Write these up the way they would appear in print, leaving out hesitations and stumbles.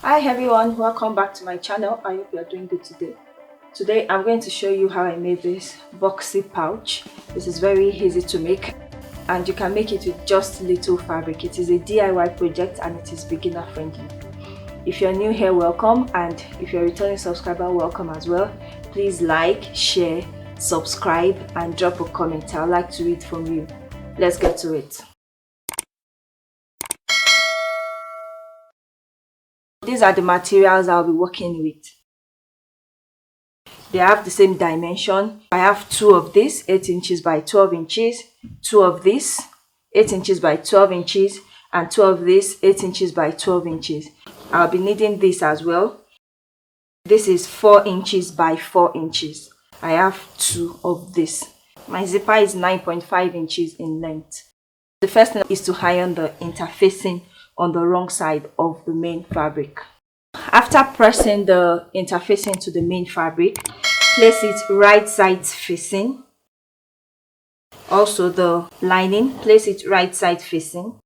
Hi everyone, welcome back to my channel. I hope you are doing good today. Today I'm going to show you how I made this boxy pouch. This is very easy to make and you can make it with just little fabric. It is a DIY project and it is beginner friendly. If you're new here, welcome, and if you're a returning subscriber, welcome as well. Please like, share, subscribe and drop a comment. I'd like to read from you. Let's get to it. These are the materials I'll be working with. They have the same dimension. I have two of this, 8 inches by 12 inches, two of this, 8 inches by 12 inches, and two of this, 8 inches by 12 inches. I'll be needing this as well. This is 4 inches by 4 inches. I have two of this. My zipper is 9.5 inches in length. The first thing is to iron the interfacing on the wrong side of the main fabric. After pressing the interfacing to the main fabric, place it right side facing. Also the lining, place it right side facing.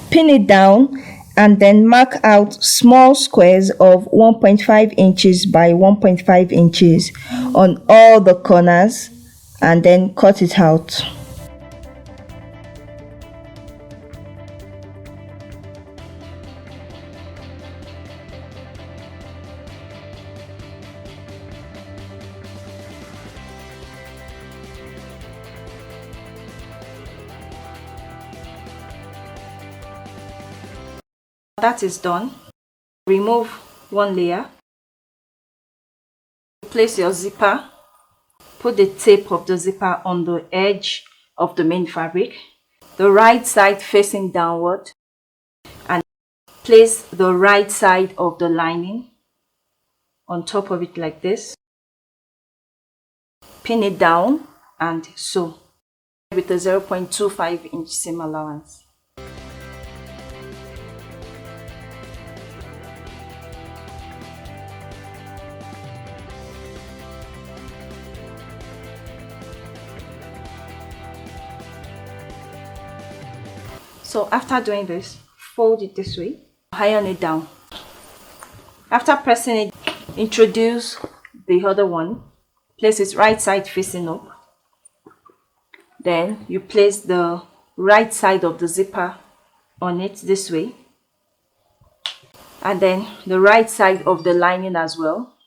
Pin it down and then mark out small squares of 1.5 inches by 1.5 inches on all the corners and then cut it out. That is done. Remove one layer. Place your zipper. Put the tip of the zipper on the edge of the main fabric, the right side facing downward, and place the right side of the lining on top of it like this. Pin it down and sew with a 0.25 inch seam allowance. So after doing this, fold it this way, iron it down. After pressing it, introduce the other one, place it right side facing up. Then you place the right side of the zipper on it this way, and then the right side of the lining as well.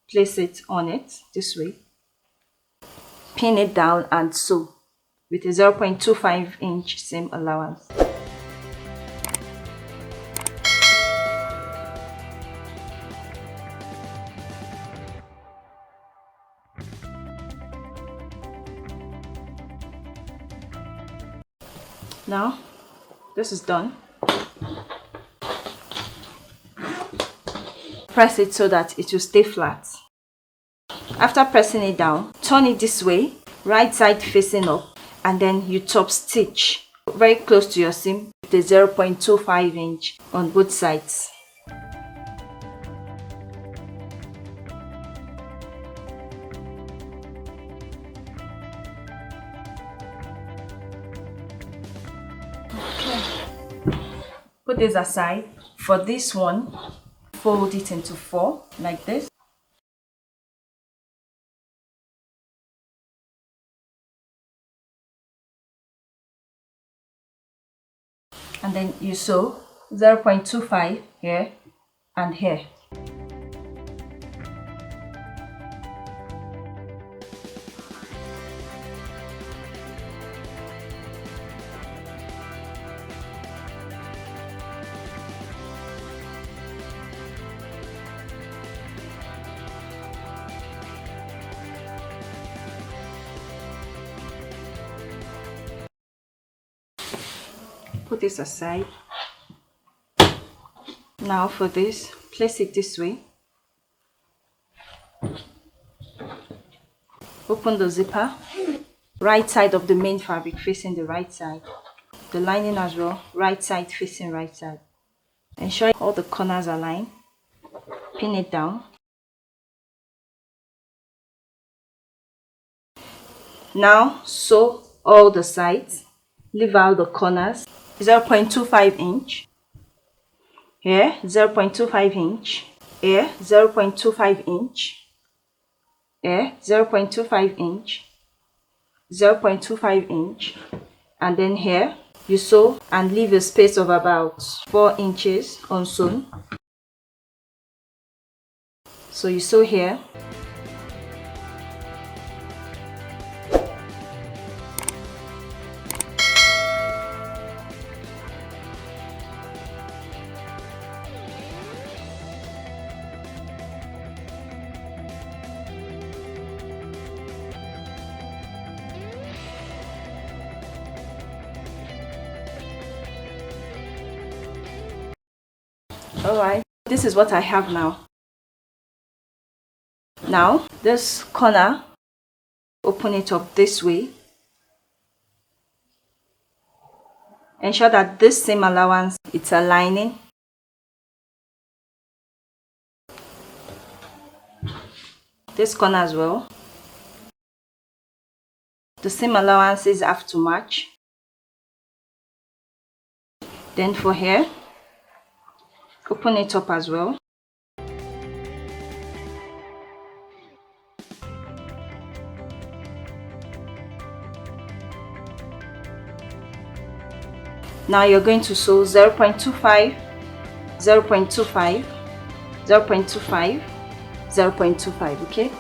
Place it on it this way, pin it down and sew with a 0.25 inch seam allowance. Now this is done. Press it so that it will stay flat. After pressing it down, turn it this way, right side facing up, and then you top stitch very close to your seam with a 0.25 inch on both sides. Put this aside. For this one, fold it into 4 like this. And then you sew 0.25 here and here. Put this aside. Now for this, place it this way. Open the zipper. Right side of the main fabric facing the right side. The lining as well, right side facing right side. Ensure all the corners align. Pin it down. Now sew all the sides. Leave out the corners. 0.25 inch. here 0.25 inch, here 0.25 inch, here 0.25 inch, 0.25 inch, and then here you sew and leave a space of about 4 inches unsewn. So you sew here, alright. This is what I have now. Now this corner, open it up this way. Ensure that this seam allowance it's aligning. This corner as well. The seam allowances have to match. Then for here, open it up as well. Now you're going to sew 0.25, 0.25, 0.25, 0.25, okay?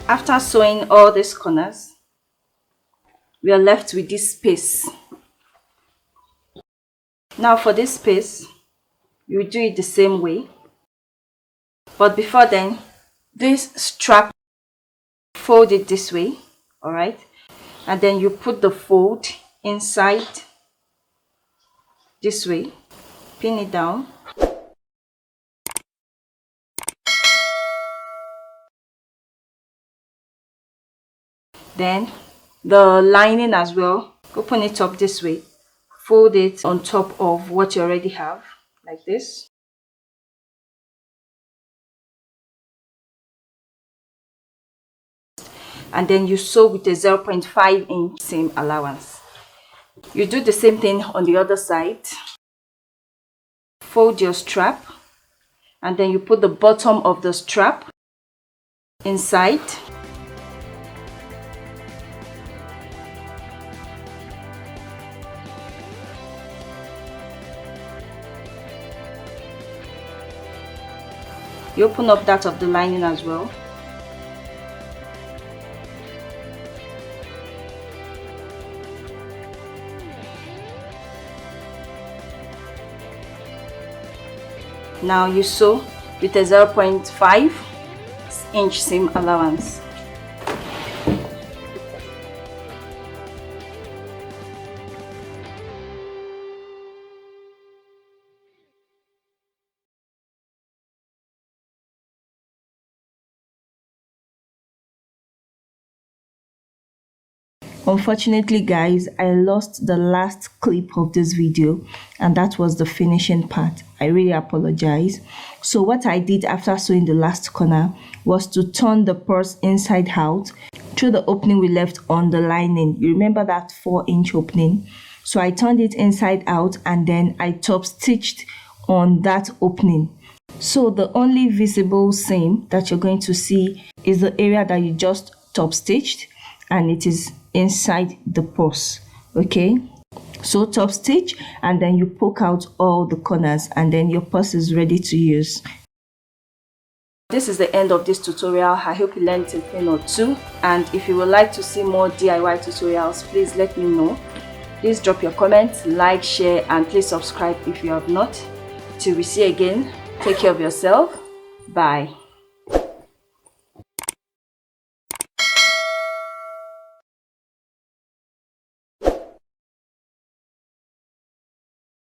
After sewing all these corners, we are left with this space. Now for this space, you do it the same way. But before then, this strap, fold it this way, alright? And then you put the fold inside this way, pin it down. Then the lining as well, open it up this way, fold it on top of what you already have, like this. And then you sew with a 0.5 inch seam allowance. You do the same thing on the other side. Fold your strap, and then you put the bottom of the strap inside. You open up that of the lining as well. Now you sew with a 0.5 inch seam allowance. Unfortunately guys, I lost the last clip of this video, and that was the finishing part. I really apologize. So what I did after sewing the last corner was to turn the purse inside out through the opening we left on the lining. You remember that 4-inch opening? So I turned it inside out, and then I top stitched on that opening. So the only visible seam that you're going to see is the area that you just top stitched, and it is inside the purse. Okay, so top stitch, and then you poke out all the corners, and then your purse is ready to use. This is the end of this tutorial. I hope you learned a thing or two, and if you would like to see more DIY tutorials, please let me know. Please drop your comments, like, share, and please subscribe if you have not. Till we see again, take care of yourself. Bye.